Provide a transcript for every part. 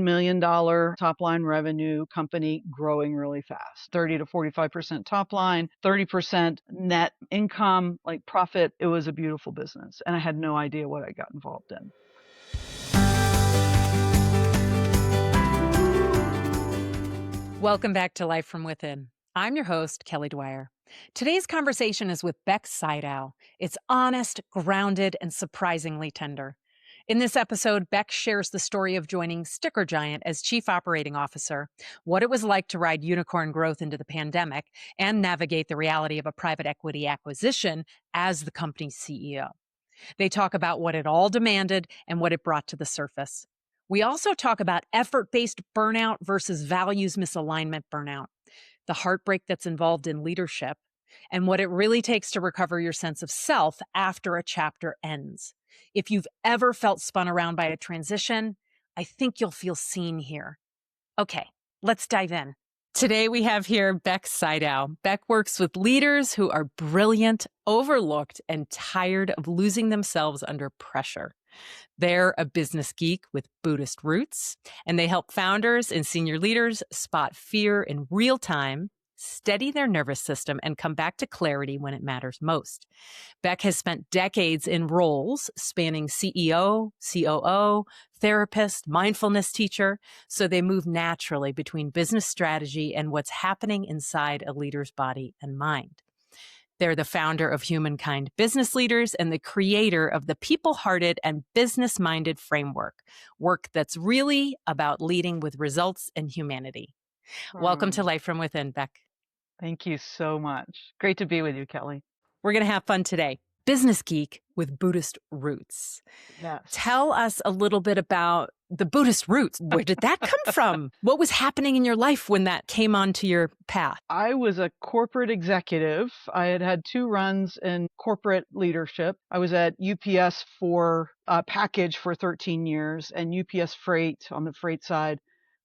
million top line revenue company growing really fast, 30 to 45% top line, 30% net income, like profit. It was a beautiful business. And I had no idea what I got involved in. Welcome back to Life from Within. I'm your host, Kelly Dwyer. Today's conversation is with Beck Sydow. It's honest, grounded, and surprisingly tender. In this episode, Beck shares the story of joining Sticker Giant as Chief Operating Officer, what it was like to ride unicorn growth into the pandemic, and navigate the reality of a private equity acquisition as the company's CEO. They talk about what it all demanded and what it brought to the surface. We also talk about effort-based burnout versus values misalignment burnout, the heartbreak that's involved in leadership, and what it really takes to recover your sense of self after a chapter ends. If you've ever felt spun around by a transition, I think you'll feel seen here. Okay, let's dive in. Today we have here Beck Sydow. Beck works with leaders who are brilliant, overlooked, and tired of losing themselves under pressure. They're a business geek with Buddhist roots, and they help founders and senior leaders spot fear in real time, steady their nervous system, and come back to clarity when it matters most. Beck has spent decades in roles spanning CEO, COO, therapist, mindfulness teacher, so they move naturally between business strategy and what's happening inside a leader's body and mind. They're the founder of Humankind Business Leaders and the creator of the people-hearted and business-minded framework, work that's really about leading with results and humanity. Welcome to Life from Within, Beck. Thank you so much. Great to be with you, Kelly. We're going to have fun today. Business geek with Buddhist roots. Yes. Tell us a little bit about the Buddhist roots. Where did that come from? What was happening in your life when that came onto your path? I was a corporate executive. I had had 2 runs in corporate leadership. I was at UPS for a package for 13 years and UPS Freight on the freight side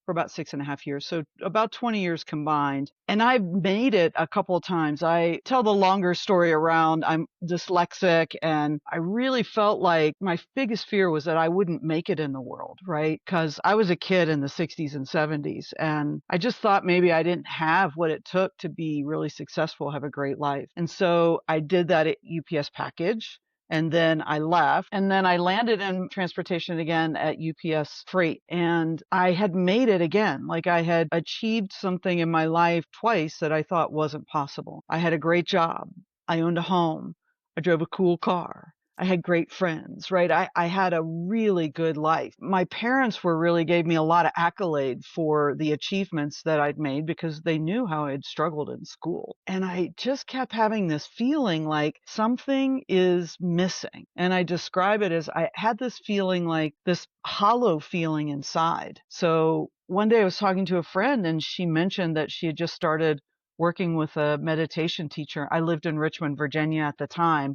for about 6.5 years. So about 20 years combined. And I made it a couple of times. I tell the longer story around I'm dyslexic, and I really felt like my biggest fear was that I wouldn't make it in the world, right? Because I was a kid in the 60s and 70s, and I just thought maybe I didn't have what it took to be really successful, have a great life. And so I did that at UPS package. And then I left, and then I landed in transportation again at UPS Freight, and I had made it again. Like I had achieved something in my life twice that I thought wasn't possible. I had a great job. I owned a home. I drove a cool car. I had great friends, right? I had a really good life. My parents really gave me a lot of accolade for the achievements that I'd made because they knew how I'd struggled in school. And I just kept having this feeling like something is missing. And I describe it as I had this feeling like this hollow feeling inside. So one day I was talking to a friend and she mentioned that she had just started working with a meditation teacher. I lived in Richmond, Virginia at the time.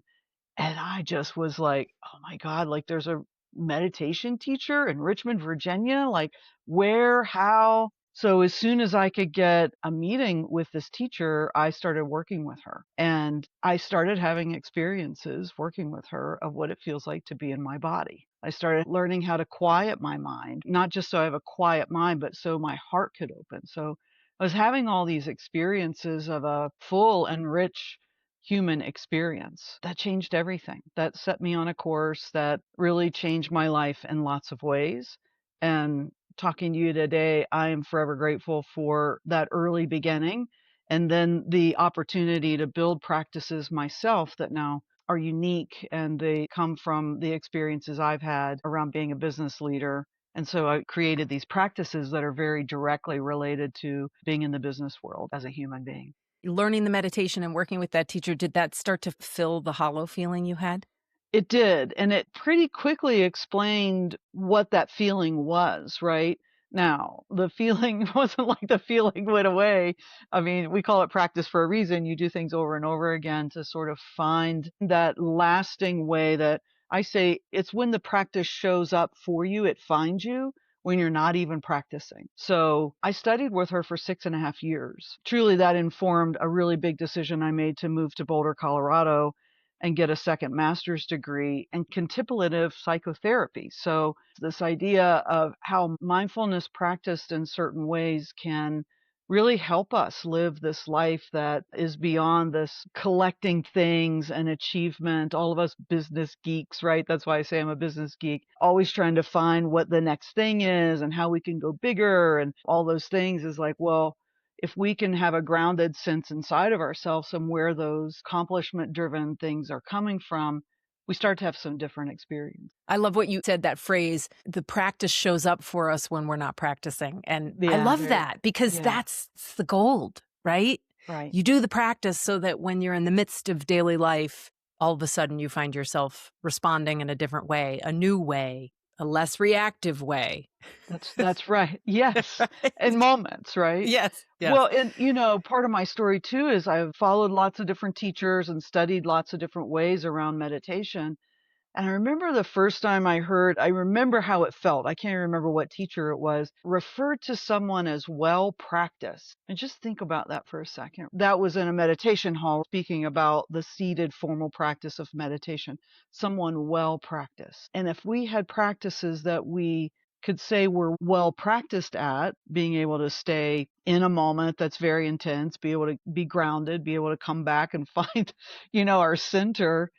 And I just was like, oh my God, like there's a meditation teacher in Richmond, Virginia, like where, how? So as soon as I could get a meeting with this teacher, I started working with her, and I started having experiences working with her of what it feels like to be in my body. I started learning how to quiet my mind, not just so I have a quiet mind, but so my heart could open. So I was having all these experiences of a full and rich human experience that changed everything. That set me on a course that really changed my life in lots of ways. And talking to you today, I am forever grateful for that early beginning and then the opportunity to build practices myself that now are unique, and they come from the experiences I've had around being a business leader. And so I created these practices that are very directly related to being in the business world as a human being. Learning the meditation and working with that teacher, did that start to fill the hollow feeling you had? It did. And it pretty quickly explained what that feeling was, right? Now, the feeling wasn't like the feeling went away. I mean, we call it practice for a reason. You do things over and over again to sort of find that lasting way that I say it's when the practice shows up for you, it finds you when you're not even practicing. So I studied with her for 6.5 years. Truly, that informed a really big decision I made to move to Boulder, Colorado, and get a second master's degree in contemplative psychotherapy. So this idea of how mindfulness practiced in certain ways can really help us live this life that is beyond this collecting things and achievement. All of us business geeks, right? That's why I say I'm a business geek, always trying to find what the next thing is and how we can go bigger and all those things is like, well, if we can have a grounded sense inside of ourselves and where those accomplishment driven things are coming from, we start to have some different experience. I love what you said, that phrase, the practice shows up for us when we're not practicing. And I Yeah, love that because yeah, that's the gold, right? right. You do the practice so that when you're in the midst of daily life, all of a sudden you find yourself responding in a different way, a new way, a less reactive way. That's right. Yes. Right? In moments, right? Yes. Yes. Well, and part of my story too is I've followed lots of different teachers and studied lots of different ways around meditation. And I remember the first time I remember how it felt. I can't remember what teacher it was, referred to someone as well practiced. And just think about that for a second. That was in a meditation hall speaking about the seated formal practice of meditation, someone well practiced. And if we had practices that we could say we're well practiced at, being able to stay in a moment that's very intense, be able to be grounded, be able to come back and find, our center.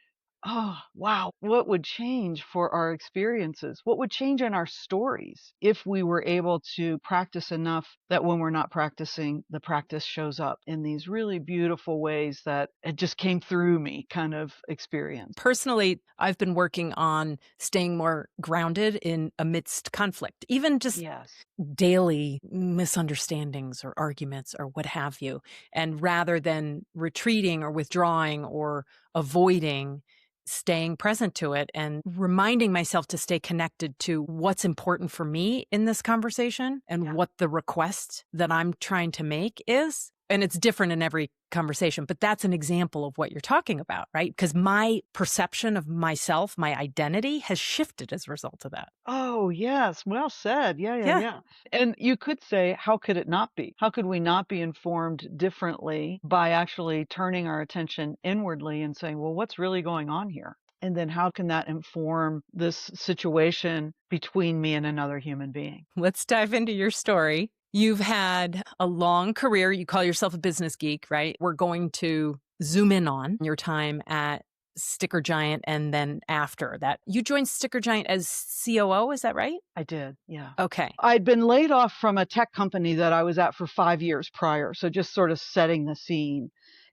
Oh, wow. What would change for our experiences? What would change in our stories if we were able to practice enough that when we're not practicing, the practice shows up in these really beautiful ways that it just came through me kind of experience? Personally, I've been working on staying more grounded in amidst conflict, even just Yes. daily misunderstandings or arguments or what have you. And rather than retreating or withdrawing or avoiding, staying present to it and reminding myself to stay connected to what's important for me in this conversation and Yeah. what the request that I'm trying to make is. And it's different in every conversation, but that's an example of what you're talking about, right? Because my perception of myself, my identity has shifted as a result of that. Oh, yes. Well said. Yeah, yeah, Yeah. yeah. And you could say, how could it not be? How could we not be informed differently by actually turning our attention inwardly and saying, well, what's really going on here? And then how can that inform this situation between me and another human being? Let's dive into your story. You've had a long career. You call yourself a business geek, right? We're going to zoom in on your time at Sticker Giant and then after that. You joined Sticker Giant as COO, is that right? I did. Yeah. Okay. I'd been laid off from a tech company that I was at for 5 years prior. So just sort of setting the scene.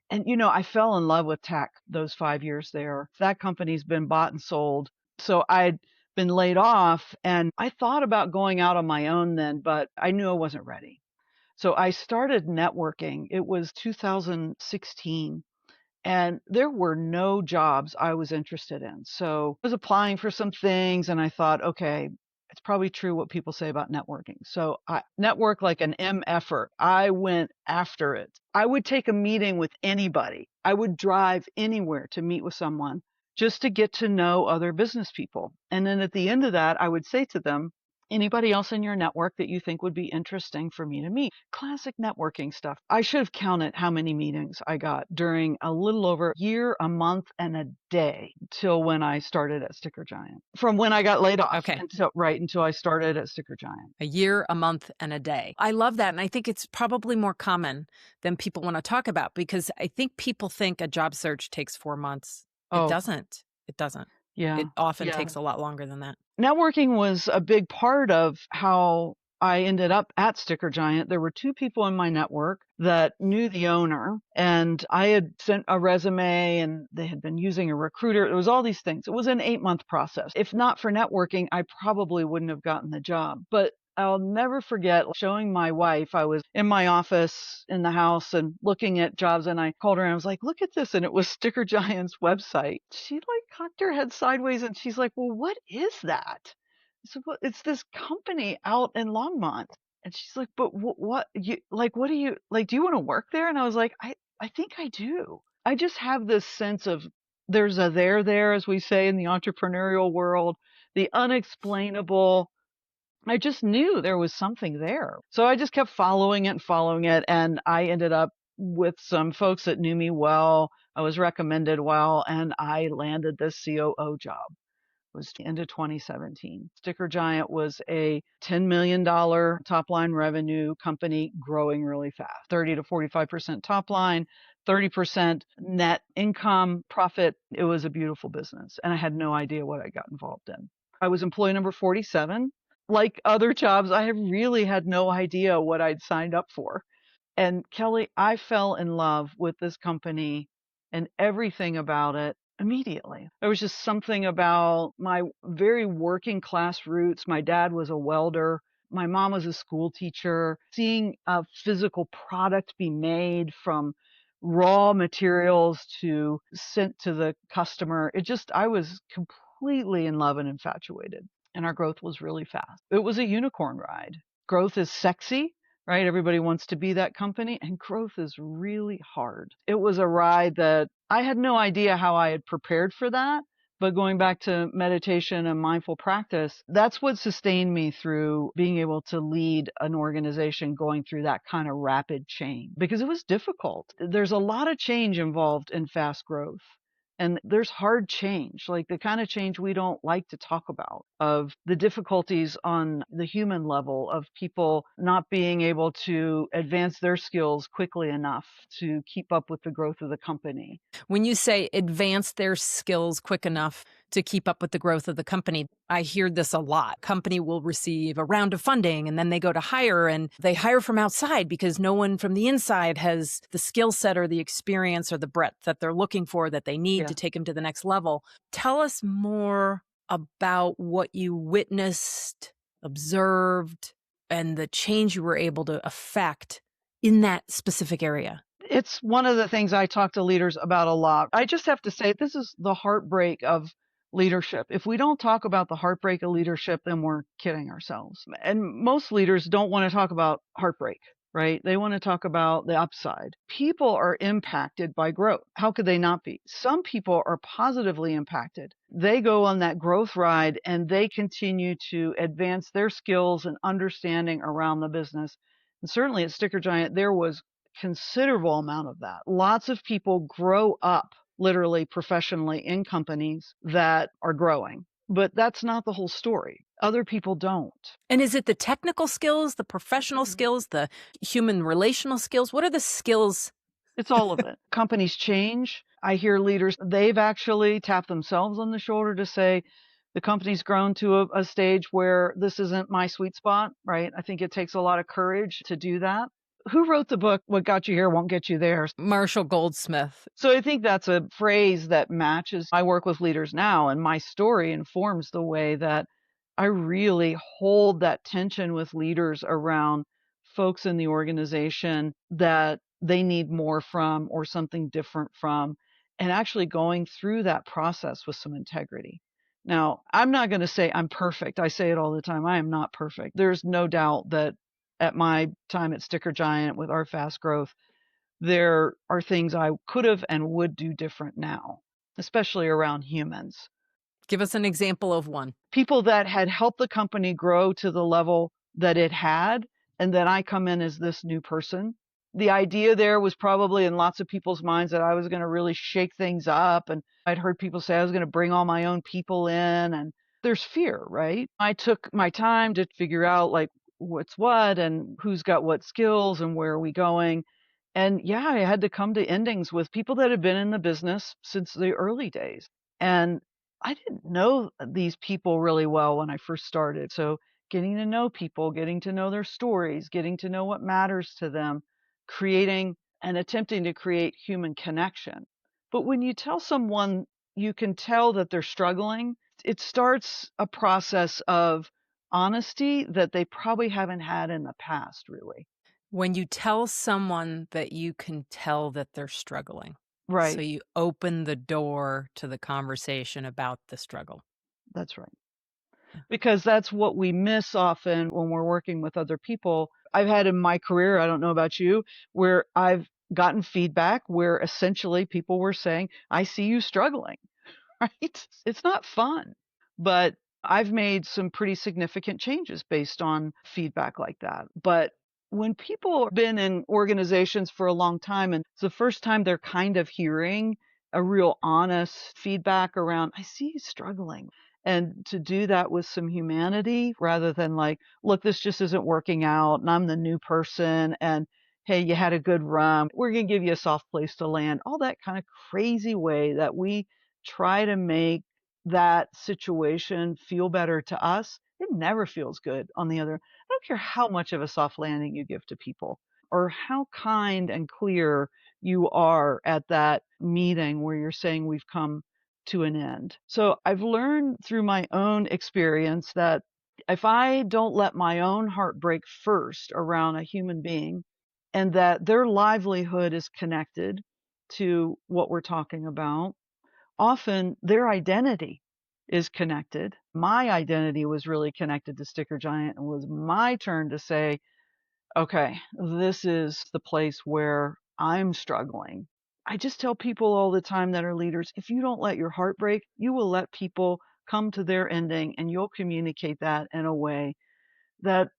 And, I fell in love with tech those 5 years there. That company's been bought and sold. So I'd been laid off and I thought about going out on my own then, but I knew I wasn't ready. So I started networking. It was 2016 and there were no jobs I was interested in. So I was applying for some things and I thought, okay, it's probably true what people say about networking. So I network like an MFer. I went after it. I would take a meeting with anybody. I would drive anywhere to meet with someone just to get to know other business people. And then at the end of that, I would say to them, anybody else in your network that you think would be interesting for me to meet? Classic networking stuff. I should have counted how many meetings I got during a little over a year, a month, and a day till when I started at Sticker Giant. From when I got laid off Okay. until I started at Sticker Giant. A year, a month, and a day. I love that. And I think it's probably more common than people want to talk about because I think people think a job search takes 4 months. It Oh, doesn't. It doesn't. yeah. It often Yeah. takes a lot longer than that. Networking was a big part of how I ended up at Sticker Giant. There were two people in my network that knew the owner, and I had sent a resume and they had been using a recruiter. It was all these things. It was an 8-month process. If not for networking, I probably wouldn't have gotten the job. But I'll never forget showing my wife. I was in my office in the house and looking at jobs, and I called her and I was like, look at this. And it was Sticker Giant's website. She like cocked her head sideways and she's like, well, what is that? I said, well, it's this company out in Longmont. And she's like, but what you like, what do you like? Do you want to work there? And I was like, I think I do. I just have this sense of there's a there, as we say in the entrepreneurial world, the unexplainable. I just knew there was something there. So I just kept following it and following it. And I ended up with some folks that knew me well. I was recommended well, and I landed this COO job. It was into 2017. Sticker Giant was a $10 million top line revenue company growing really fast, 30 to 45% top line, 30% net income profit. It was a beautiful business, and I had no idea what I got involved in. I was employee number 47. Like other jobs, I really had no idea what I'd signed up for. And Kelly, I fell in love with this company and everything about it immediately. There was just something about my very working class roots. My dad was a welder. My mom was a school teacher. Seeing a physical product be made from raw materials to sent to the customer, I was completely in love and infatuated. And our growth was really fast. It was a unicorn ride. Growth is sexy, right? Everybody wants to be that company, and growth is really hard. It was a ride that I had no idea how I had prepared for that. But going back to meditation and mindful practice, that's what sustained me through being able to lead an organization going through that kind of rapid change because it was difficult. There's a lot of change involved in fast growth. And there's hard change, like the kind of change we don't like to talk about, of the difficulties on the human level of people not being able to advance their skills quickly enough to keep up with the growth of the company. When you say advance their skills quick enough to keep up with the growth of the company, I hear this a lot. Company will receive a round of funding and then they go to hire and they hire from outside because no one from the inside has the skill set or the experience or the breadth that they're looking for that they need to take them to the next level. Tell us more about what you witnessed, observed, and the change you were able to affect in that specific area. It's one of the things I talk to leaders about a lot. I just have to say, this is the heartbreak of leadership. If we don't talk about the heartbreak of leadership, then we're kidding ourselves. And most leaders don't want to talk about heartbreak, right? They want to talk about the upside. People are impacted by growth. How could they not be? Some people are positively impacted. They go on that growth ride and they continue to advance their skills and understanding around the business. And certainly at Sticker Giant, there was considerable amount of that. Lots of people grow up literally professionally in companies that are growing. But that's not the whole story. Other people don't. And is it the technical skills, the professional skills, the human relational skills? What are the skills? It's all of it. Companies change. I hear leaders, they've actually tapped themselves on the shoulder to say, the company's grown to a stage where this isn't my sweet spot, right? I think it takes a lot of courage to do that. Who wrote the book, What Got You Here Won't Get You There? Marshall Goldsmith. So I think that's a phrase that matches. I work with leaders now, and my story informs the way that I really hold that tension with leaders around folks in the organization that they need more from or something different from, and actually going through that process with some integrity. Now, I'm not going to say I'm perfect. I say it all the time. I am not perfect. There's no doubt that at my time at Sticker Giant with our fast growth, there are things I could have and would do different now, especially around humans. Give us an example of one. People that had helped the company grow to the level that it had, and then I come in as this new person. The idea there was probably in lots of people's minds that I was going to really shake things up. And I'd heard people say I was going to bring all my own people in. And there's fear, right? I took my time to figure out like what's what and who's got what skills and where are we going. And yeah, I had to come to endings with people that had been in the business since the early days. And I didn't know these people really well when I first started. So getting to know people, getting to know their stories, getting to know what matters to them, creating and attempting to create human connection. But when you tell someone you can tell that they're struggling, it starts a process of honesty that they probably haven't had in the past, really. When you tell someone that you can tell that they're struggling, so Right. you open the door to the conversation about the struggle. That's right. Because that's what we miss often when we're working with other people. I've had in my career, I don't know about you, where I've gotten feedback where essentially people were saying, I see you struggling, right? It's not fun, but I've made some pretty significant changes based on feedback like that. But When people have been in organizations for a long time and it's the first time they're kind of hearing a real honest feedback around, I see you struggling. And to do that with some humanity rather than like, look, this just isn't working out and I'm the new person and hey, you had a good run. We're going to give you a soft place to land. All that kind of crazy way that we try to make that situation feel better to us. It never feels good on the other. I don't care how much of a soft landing you give to people or how kind and clear you are at that meeting where you're saying we've come to an end. So I've learned through my own experience that if I don't let my own heart break first around a human being and that their livelihood is connected to what we're talking about, often their identity is connected. My identity was really connected to Sticker Giant and was my turn to say, okay, this is the place where I'm struggling. I just tell people all the time that are leaders, if you don't let your heart break, you will let people come to their ending and you'll communicate that in a way that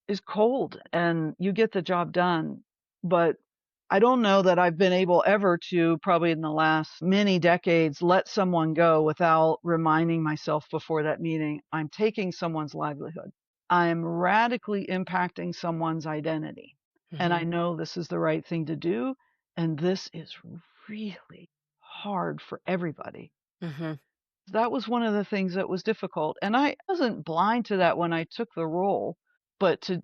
is cold and you get the job done. But I don't know that I've been able ever to, probably in the last many decades, let someone go without reminding myself before that meeting, I'm taking someone's livelihood. I'm radically impacting someone's identity. And I Mhm. know this is the right thing to do. And this is really hard for everybody. Mhm. That was one of the things that was difficult, and I wasn't blind to that when I took the role, but to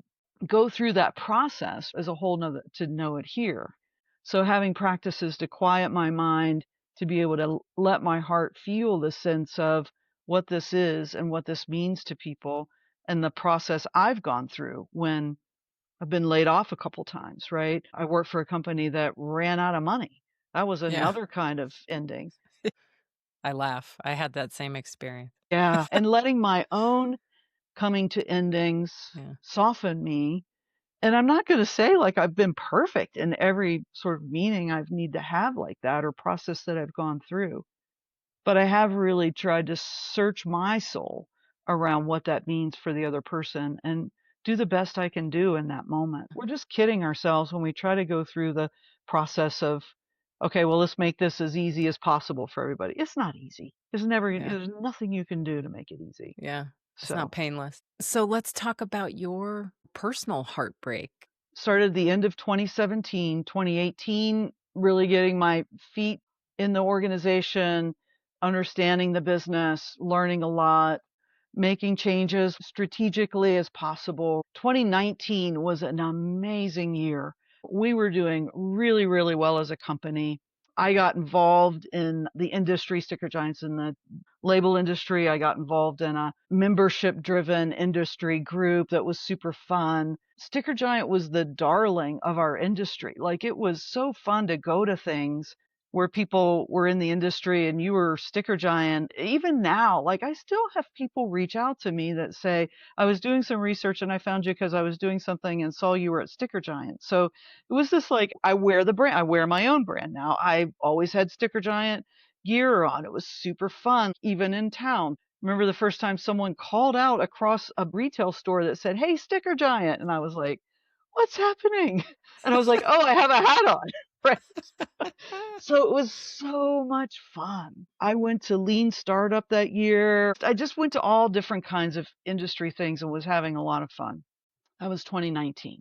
go through that process is a whole nother to know it here. So having practices to quiet my mind, to be able to let my heart feel the sense of what this is and what this means to people and the process I've gone through when I've been laid off a couple times, right? I worked for a company that ran out of money. That was Yeah. another kind of ending. I laugh. I had that same experience. Yeah, and letting my own coming to endings Yeah. soften me. And I'm not going to say like I've been perfect in every sort of meaning I've need to have like that or process that I've gone through. But I have really tried to search my soul around what that means for the other person and do the best I can do in that moment. We're just kidding ourselves when we try to go through the process of, okay, well, let's make this as easy as possible for everybody. It's not easy. Yeah. There's nothing you can do to make it easy. Yeah. It's not So painless. So let's talk about your personal heartbreak. started the end of 2017, 2018, really getting my feet in the organization, understanding the business, learning a lot, making changes strategically as possible. 2019 was an amazing year. We were doing really, really well as a company. I got involved in the industry, Sticker Giants in the label industry. I got involved in a membership driven industry group that was super fun. Sticker Giant was the darling of our industry. Like it was so fun to go to things where people were in the industry and you were Sticker Giant. Even now, like I still have people reach out to me that say, I was doing some research and I found you because I was doing something and saw you were at Sticker Giant. So it was this like, I wear the brand, I wear my own brand now. I've always had Sticker Giant gear on. It was super fun, even in town. Remember the first time someone called out across a retail store that said, Hey, Sticker Giant. And I was like, what's happening? And I was like, oh, I have a hat on. Right. So it was so much fun. I went to Lean Startup that year. I just went to all different kinds of industry things and was having a lot of fun. That was 2019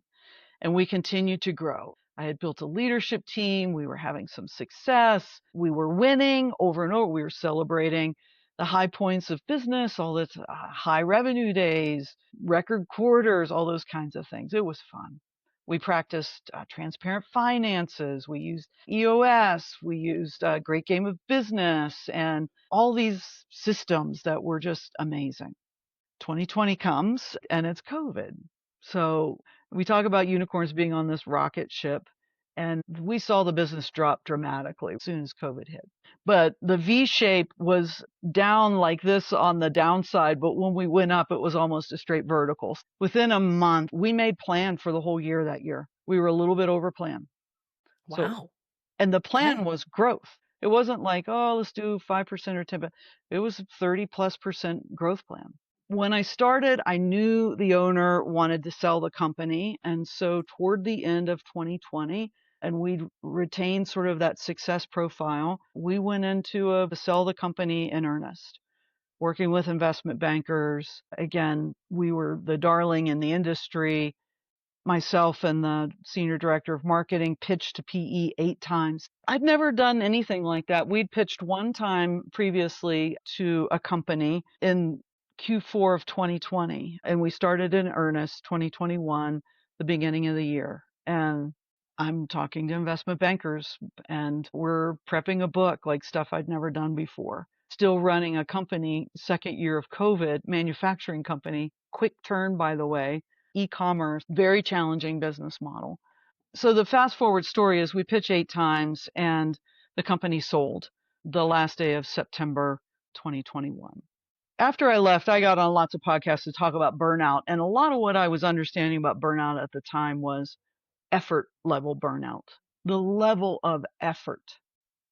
and we continued to grow. I had built a leadership team. We were having some success. We were winning over and over. We were celebrating the high points of business, all the high revenue days, record quarters, all those kinds of things. It was fun. We practiced transparent finances. We used EOS. We used a great game of business and all these systems that were just amazing. 2020 comes and it's COVID. So we talk about unicorns being on this rocket ship, and we saw the business drop dramatically as soon as COVID hit. But the V shape was down like this on the downside, but when we went up, it was almost a straight vertical. Within a month, we made plan for the whole year that year. We were a little bit over plan. So, Wow. and the Yeah. plan was growth. It wasn't like, oh, let's do 5% or 10%. It was 30+% growth plan. When I started, I knew the owner wanted to sell the company. And so toward the end of 2020, and we'd retained sort of that success profile, we went into a sell the company in earnest, working with investment bankers. Again, we were the darling in the industry. Myself and the senior director of marketing pitched to PE 8 times. I'd never done anything like that. We'd pitched one time previously to a company in Q4 of 2020, and we started in earnest 2021, the beginning of the year. And I'm talking to investment bankers, and we're prepping a book, like stuff I'd never done before. Still running a company, second year of COVID, manufacturing company, quick turn, by the way, e-commerce, very challenging business model. So the fast forward story is we pitch 8 times and the company sold the last day of September 2021. After I left, I got on lots of podcasts to talk about burnout. And a lot of what I was understanding about burnout at the time was effort level burnout, the level of effort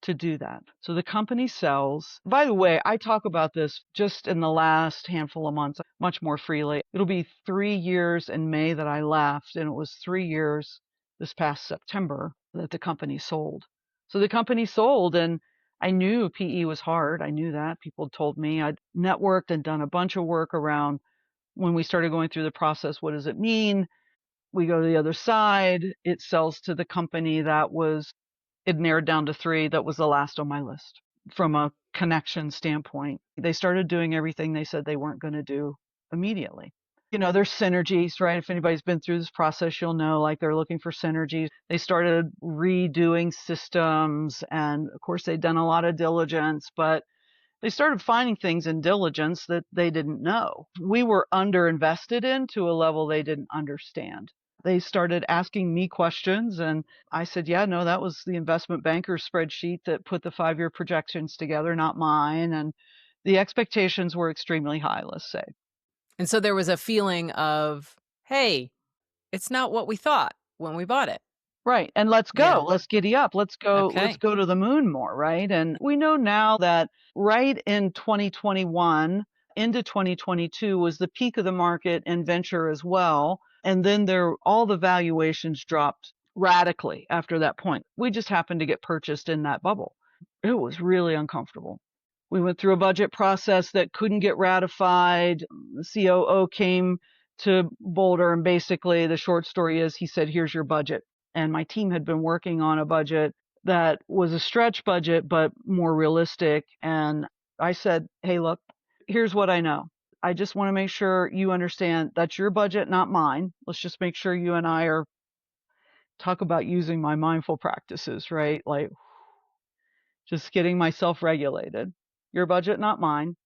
to do that. So the company sells. By the way, I talk about this just in the last handful of months, much more freely. It'll be 3 years in May that I left, and it was 3 years this past September that the company sold. So the company sold, and I knew PE was hard. I knew that. People told me. I'd networked and done a bunch of work around when we started going through the process. What does it mean? We go to the other side. It sells to the company that was it narrowed down to 3. That was the last on my list from a connection standpoint. They started doing everything they said they weren't going to do immediately. There's synergies, right? If anybody's been through this process, you'll know, like, they're looking for synergies. They started redoing systems, and of course they'd done a lot of diligence, but they started finding things in diligence that they didn't know. We were underinvested in to a level they didn't understand. They started asking me questions, and I said, yeah, no, that was the investment banker's spreadsheet that put the 5-year projections together, not mine. And the expectations were extremely high, let's say. And so there was a feeling of, hey, it's not what we thought when we bought it. Right. And let's go. Yeah. Let's giddy up. Let's Okay. go to the moon more, right? And we know now that right in 2021 into 2022 was the peak of the market in venture as well. And then all the valuations dropped radically after that point. We just happened to get purchased in that bubble. It was really uncomfortable. We went through a budget process that couldn't get ratified. The COO came to Boulder, and basically the short story is he said, here's your budget. And my team had been working on a budget that was a stretch budget, but more realistic. And I said, hey, look, here's what I know. I just want to make sure you understand that's your budget, not mine. Let's just make sure you and I are talk about using my mindful practices, right? Like, just getting myself regulated. Your budget, not mine.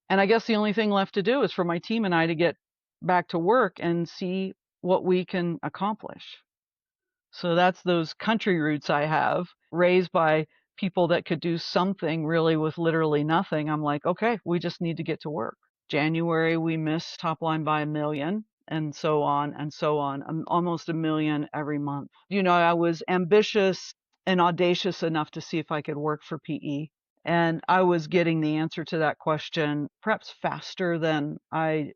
And I guess the only thing left to do is for my team and I to get back to work and see what we can accomplish. So that's those country roots I have, raised by people that could do something really with literally nothing. I'm like, okay, we just need to get to work. January, we missed top line by 1 million, and so on and so on. Almost 1 million every month. I was ambitious and audacious enough to see if I could work for PE. And I was getting the answer to that question perhaps faster than I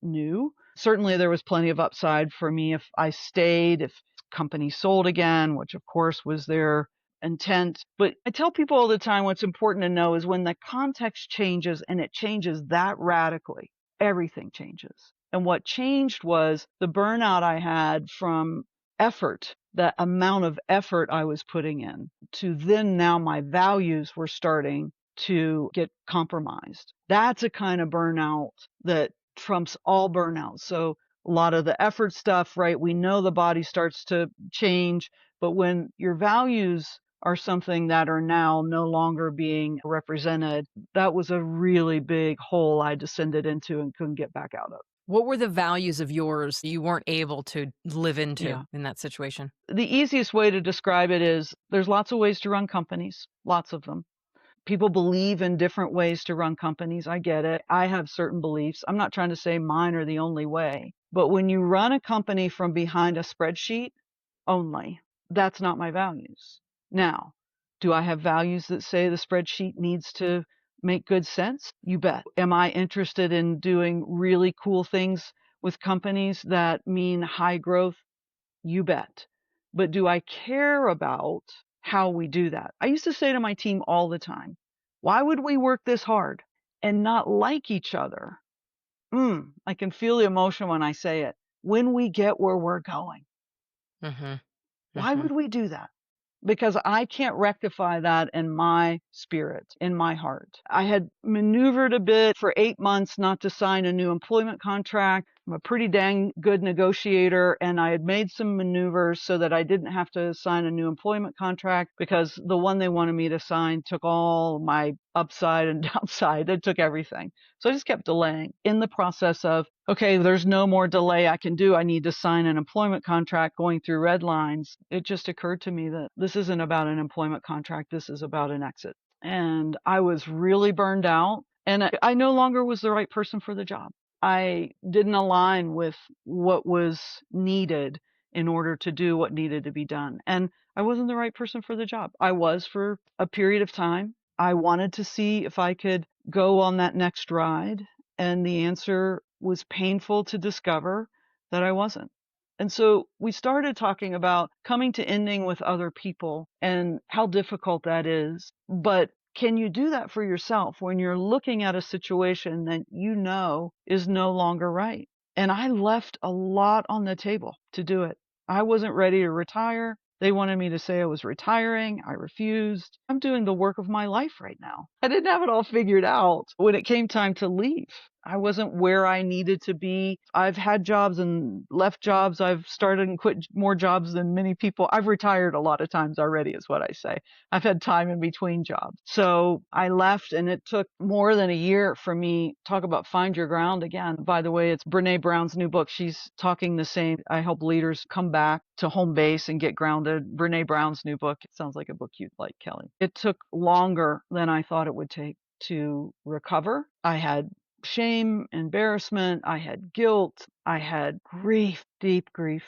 knew. Certainly there was plenty of upside for me if I stayed, if company sold again, which of course was their intent. But I tell people all the time what's important to know is when the context changes, and it changes that radically, everything changes. And what changed was the burnout I had from effort, the amount of effort I was putting in, to then now my values were starting to get compromised. That's a kind of burnout that trumps all burnout. So a lot of the effort stuff, right? We know the body starts to change, but when your values are something that are now no longer being represented, that was a really big hole I descended into and couldn't get back out of. What were the values of yours you weren't able to live into Yeah. in that situation? The easiest way to describe it is there's lots of ways to run companies, lots of them. People believe in different ways to run companies. I get it. I have certain beliefs. I'm not trying to say mine are the only way. But when you run a company from behind a spreadsheet only, that's not my values. Now, do I have values that say the spreadsheet needs to make good sense? You bet. Am I interested in doing really cool things with companies that mean high growth? You bet. But do I care about how we do that? I used to say to my team all the time, why would we work this hard and not like each other? I can feel the emotion when I say it. When we get where we're going, Mm-hmm. why Mm-hmm. would we do that? Because I can't rectify that in my spirit, in my heart. I had maneuvered a bit for 8 months not to sign a new employment contract. I'm a pretty dang good negotiator, and I had made some maneuvers so that I didn't have to sign a new employment contract because the one they wanted me to sign took all my upside and downside. It took everything. So I just kept delaying in the process of, okay, there's no more delay I can do. I need to sign an employment contract going through red lines. It just occurred to me that this isn't about an employment contract. This is about an exit. And I was really burned out, and I no longer was the right person for the job. I didn't align with what was needed in order to do what needed to be done. And I wasn't the right person for the job. I was for a period of time. I wanted to see if I could go on that next ride. And the answer was painful to discover that I wasn't. And so we started talking about coming to ending with other people and how difficult that is. But can you do that for yourself when you're looking at a situation that you know is no longer right? And I left a lot on the table to do it. I wasn't ready to retire. They wanted me to say I was retiring. I refused. I'm doing the work of my life right now. I didn't have it all figured out when it came time to leave. I wasn't where I needed to be. I've had jobs and left jobs. I've started and quit more jobs than many people. I've retired a lot of times already, is what I say. I've had time in between jobs. So I left, and it took more than a year for me. Talk about find your ground again. By the way, it's Brene Brown's new book. She's talking the same. I help leaders come back to home base and get grounded. Brene Brown's new book. It sounds like a book you'd like, Kelly. It took longer than I thought it would take to recover. I had shame, embarrassment, I had guilt, I had grief, deep grief.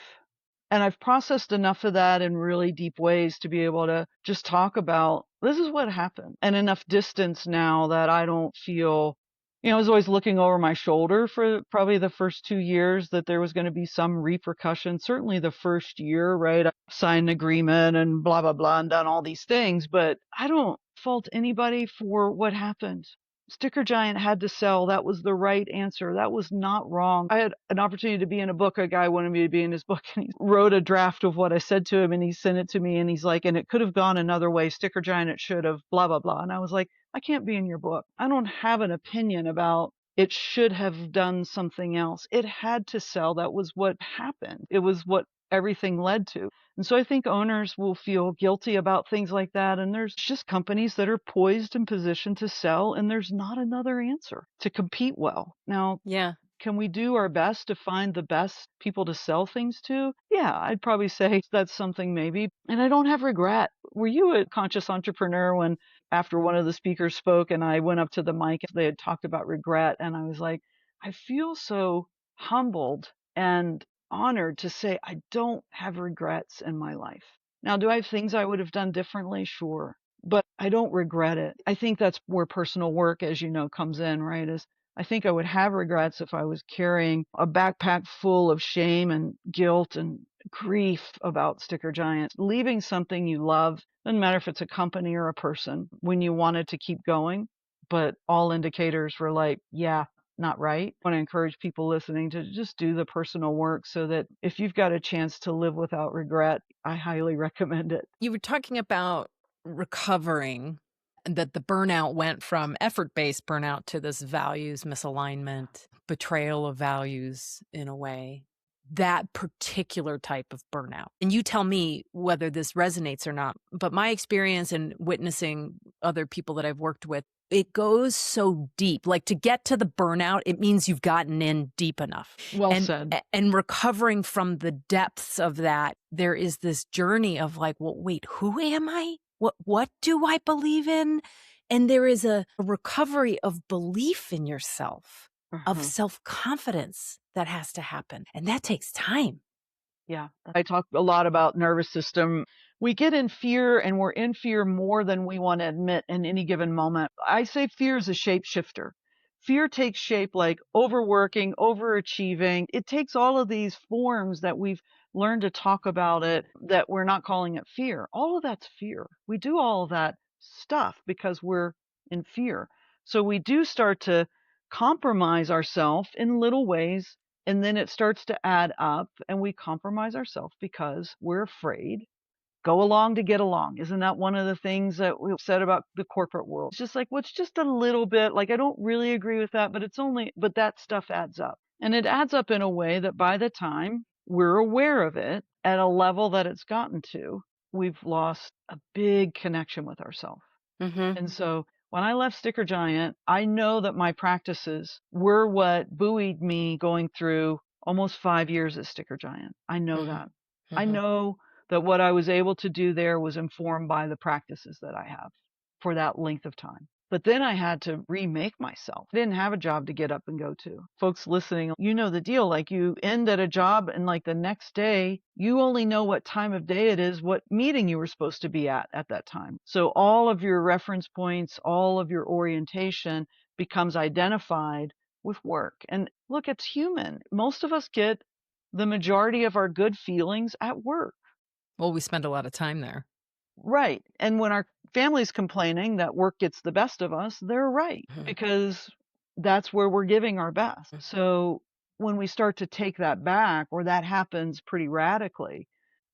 And I've processed enough of that in really deep ways to be able to just talk about this is what happened, and enough distance now that I don't feel, I was always looking over my shoulder for probably the first 2 years that there was going to be some repercussion. Certainly the first year, right? I signed an agreement and blah, blah, blah, and done all these things, but I don't fault anybody for what happened. Sticker Giant had to sell. That was the right answer. That was not wrong. I had an opportunity to be in a book. A guy wanted me to be in his book, and he wrote a draft of what I said to him, and he sent it to me, and he's like, and it could have gone another way. Sticker Giant, it should have, blah, blah, blah. And I was like, I can't be in your book. I don't have an opinion about it should have done something else. It had to sell. That was what happened. It was what everything led to. And so I think owners will feel guilty about things like that. And there's just companies that are poised and positioned to sell, and there's not another answer to compete well. Now, Yeah. can we do our best to find the best people to sell things to? Yeah, I'd probably say that's something maybe. And I don't have regret. Were you a conscious entrepreneur when after one of the speakers spoke and I went up to the mic, they had talked about regret, and I was like, I feel so humbled and honored to say I don't have regrets in my life. Now, do I have things I would have done differently? Sure. But I don't regret it. I think that's where personal work, as you know, comes in, right? Is I think I would have regrets if I was carrying a backpack full of shame and guilt and grief about Sticker Giant. Leaving something you love, doesn't matter if it's a company or a person, when you wanted to keep going, but all indicators were like, yeah, not right. I want to encourage people listening to just do the personal work so that if you've got a chance to live without regret, I highly recommend it. You were talking about recovering, and that the burnout went from effort-based burnout to this values misalignment, betrayal of values in a way. That particular type of burnout. And you tell me whether this resonates or not, but my experience in witnessing other people that I've worked with, it goes so deep. Like to get to the burnout, it means you've gotten in deep enough. Well and, said. And recovering from the depths of that, there is this journey of like, well, wait, who am I? What do I believe in? And there is a recovery of belief in yourself, of self-confidence that has to happen. And that takes time. Yeah. I talk a lot about nervous system. We get in fear and we're in fear more than we want to admit in any given moment. I say fear is a shapeshifter. Fear takes shape like overworking, overachieving. It takes all of these forms that we've learned to talk about it that we're not calling it fear. All of that's fear. We do all of that stuff because we're in fear. So we do start to compromise ourselves in little ways, and then it starts to add up and we compromise ourselves because we're afraid. Go along to get along. Isn't that one of the things that we've said about the corporate world? It's just like, well, it's just a little bit. Like, I don't really agree with that, but but that stuff adds up. And it adds up in a way that by the time we're aware of it at a level that it's gotten to, we've lost a big connection with ourselves. Mm-hmm. And so when I left Sticker Giant, I know that my practices were what buoyed me going through almost 5 years at Sticker Giant. I know Mm-hmm. that. I Mm-hmm. know that what I was able to do there was informed by the practices that I have for that length of time. But then I had to remake myself. I didn't have a job to get up and go to. Folks listening, you know the deal. Like, you end at a job and like the next day, you only know what time of day it is, what meeting you were supposed to be at that time. So all of your reference points, all of your orientation becomes identified with work. And look, it's human. Most of us get the majority of our good feelings at work. Well, we spend a lot of time there. Right. And when our family's complaining that work gets the best of us, they're right, Mhm. because that's where we're giving our best. So when we start to take that back, or that happens pretty radically,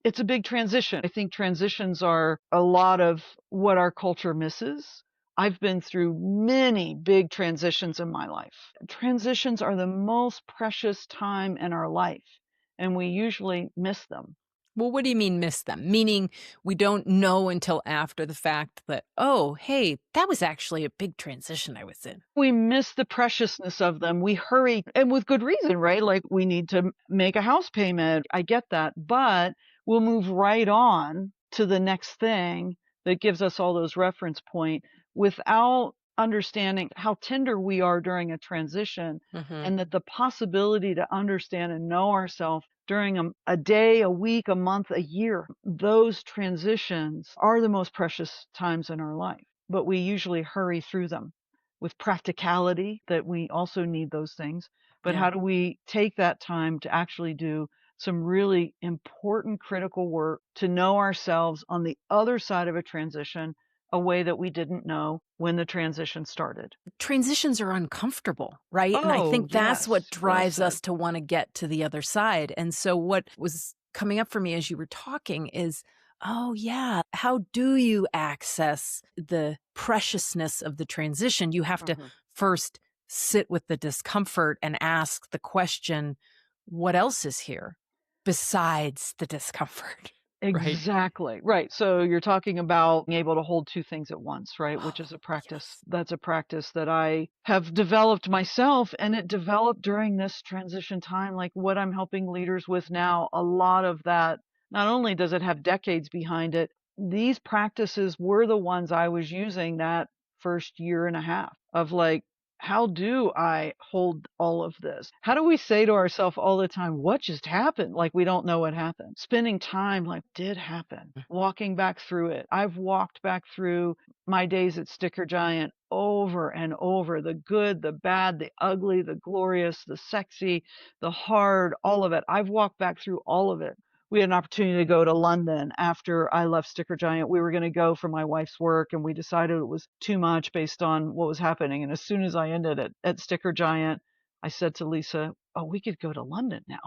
it's a big transition. I think transitions are a lot of what our culture misses. I've been through many big transitions in my life. Transitions are the most precious time in our life, and we usually miss them. Well, what do you mean miss them? Meaning we don't know until after the fact that, oh, hey, that was actually a big transition I was in. We miss the preciousness of them. We hurry, and with good reason, right? Like, we need to make a house payment. I get that. But we'll move right on to the next thing that gives us all those reference point without understanding how tender we are during a transition, Mm-hmm. and that the possibility to understand and know ourselves during a day, a week, a month, a year, those transitions are the most precious times in our life. But we usually hurry through them with practicality, that we also need those things. But Yeah. how do we take that time to actually do some really important critical work to know ourselves on the other side of a transition, a way that we didn't know when the transition started? Transitions are uncomfortable, right? And I Oh, think that's what yes. Well drives said. us to want to get to the other side. And so what was coming up for me as you were talking is, oh yeah, how do you access the preciousness of the transition? You have to Mhm. first sit with the discomfort and ask the question, what else is here besides the discomfort? Right? Exactly. Right. So you're talking about being able to hold two things at once, right? Which Oh, is a practice. yes. That's a practice that I have developed myself, and it developed during this transition time. Like, what I'm helping leaders with now, a lot of that, not only does it have decades behind it, these practices were the ones I was using that first year and a half of, like, how do I hold all of this? How do we say to ourselves all the time, what just happened? Like, we don't know what happened. Spending time like, did happen. Walking back through it. I've walked back through my days at Sticker Giant over and over, the good, the bad, the ugly, the glorious, the sexy, the hard, all of it. I've walked back through all of it. We had an opportunity to go to London after I left Sticker Giant. We were going to go for my wife's work, and we decided it was too much based on what was happening. And as soon as I ended at Sticker Giant, I said to Lisa, oh, we could go to London now.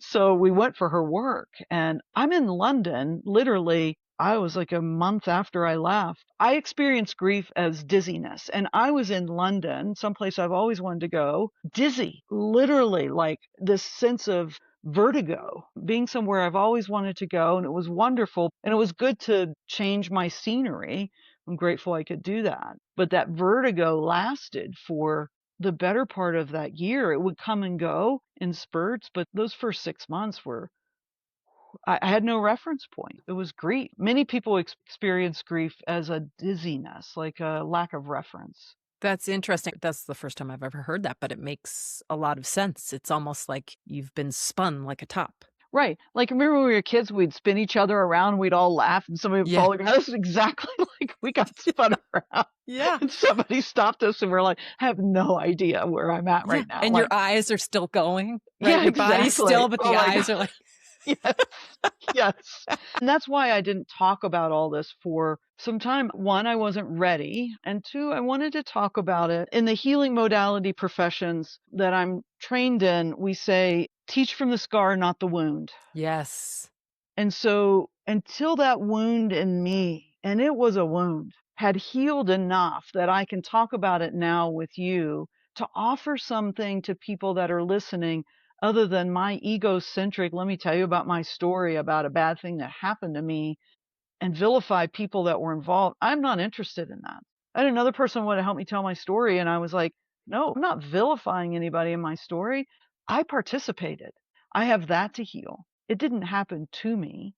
So we went for her work, and I'm in London. Literally, I was like a month after I left. I experienced grief as dizziness, and I was in London, someplace I've always wanted to go, dizzy, literally, like this sense of vertigo, being somewhere I've always wanted to go. And it was wonderful, and it was good to change my scenery. I'm grateful I could do that. But that vertigo lasted for the better part of that year. It would come and go in spurts, but those first 6 months were, I had no reference point. It was grief. Many people experience grief as a dizziness, like a lack of reference. That's interesting. That's the first time I've ever heard that, but it makes a lot of sense. It's almost like you've been spun like a top. Right. Like, remember when we were kids, we'd spin each other around, we'd all laugh, and somebody would Yeah. fall around. That's exactly like we got spun around, Yeah. and somebody stopped us, and we're like, "I have no idea where I'm at Yeah. right now." And your Like, eyes are still going, right? yeah, Your body's exactly. still, but Oh the my eyes god. are like, Yes. Yes. And that's why I didn't talk about all this for some time. One, I wasn't ready, and two, I wanted to talk about it. In the healing modality professions that I'm trained in, we say, "Teach from the scar, not the wound." yes. And so until that wound in me, and it was a wound, had healed enough that I can talk about it now with you to offer something to people that are listening other than my egocentric, let me tell you about my story about a bad thing that happened to me and vilify people that were involved. I'm not interested in that. I had another person want to help me tell my story, and I was like, no, I'm not vilifying anybody in my story. I participated. I have that to heal. It didn't happen to me,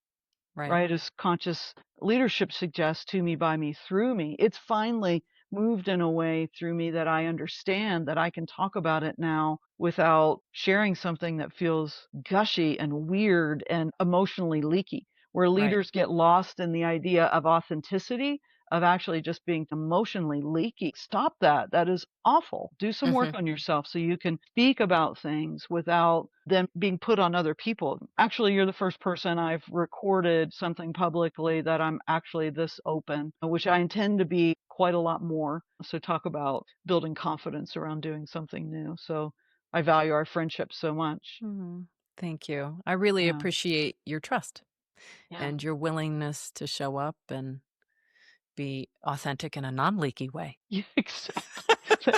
Right. right? As conscious leadership suggests, to me, by me, through me. It's finally moved in a way through me that I understand that I can talk about it now without sharing something that feels gushy and weird and emotionally leaky, where Right. leaders get lost in the idea of authenticity, of actually just being emotionally leaky. Stop that. That is awful. Do some work Hmm. on yourself so you can speak about things without them being put on other people. Actually, you're the first person I've recorded something publicly that I'm actually this open, which I intend to be quite a lot more. So talk about building confidence around doing something new. So I value our friendship so much. Thank you. I really Yeah. appreciate your trust Yeah. and your willingness to show up and be authentic in a non-leaky way. Yeah, exactly.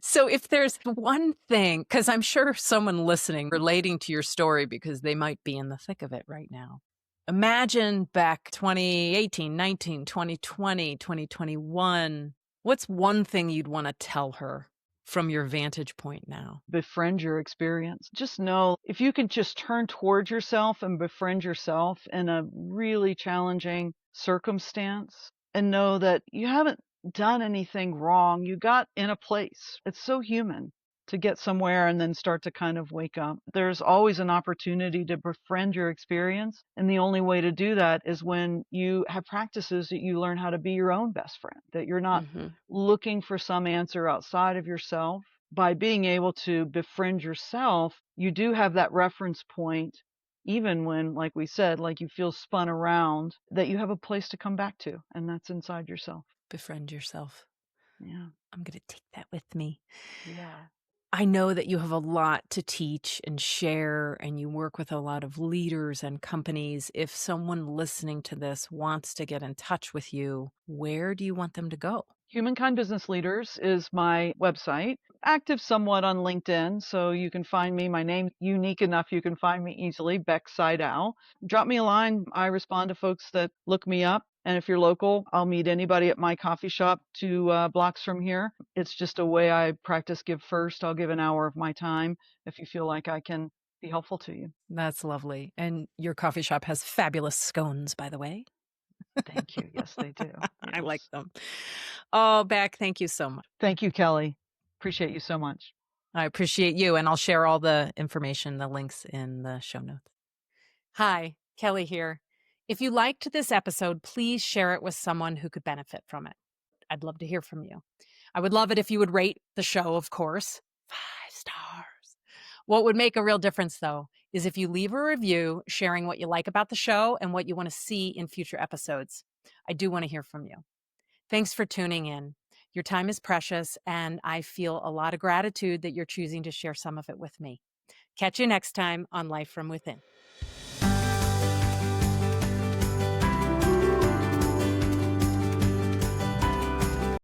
So if there's one thing, because I'm sure someone listening relating to your story because they might be in the thick of it right now. Imagine back 2018, 19, 2020, 2021. What's one thing you'd want to tell her from your vantage point now? Befriend your experience. Just know if you can just turn towards yourself and befriend yourself in a really challenging circumstance and know that you haven't done anything wrong. You got in a place. It's so human to get somewhere and then start to kind of wake up. There's always an opportunity to befriend your experience. And the only way to do that is when you have practices that you learn how to be your own best friend, that you're not Hmm. looking for some answer outside of yourself. By being able to befriend yourself, you do have that reference point, even when, like we said, like you feel spun around, that you have a place to come back to, and that's inside yourself. Befriend yourself. Yeah. I'm going to take that with me. Yeah. I know that you have a lot to teach and share, and you work with a lot of leaders and companies. If someone listening to this wants to get in touch with you, where do you want them to go? Humankind Business Leaders is my website. Active somewhat on LinkedIn, so you can find me. My name's unique enough you can find me easily, Beck Sydow. Drop me a line. I respond to folks that look me up. And if you're local, I'll meet anybody at my coffee shop 2 blocks from here. It's just a way I practice give first. I'll give an hour of my time if you feel like I can be helpful to you. That's lovely. And your coffee shop has fabulous scones, by the way. Thank you. Yes, they do. I like Yes. them. Oh, Beck, thank you so much. Thank you, Kelly. Appreciate you so much. I appreciate you, and I'll share all the information, the links in the show notes. Hi, Kelly here. If you liked this episode, please share it with someone who could benefit from it. I'd love to hear from you. I would love it if you would rate the show, of course. 5 stars. What would make a real difference, though, is if you leave a review sharing what you like about the show and what you want to see in future episodes. I do want to hear from you. Thanks for tuning in. Your time is precious, and I feel a lot of gratitude that you're choosing to share some of it with me. Catch you next time on Life from Within.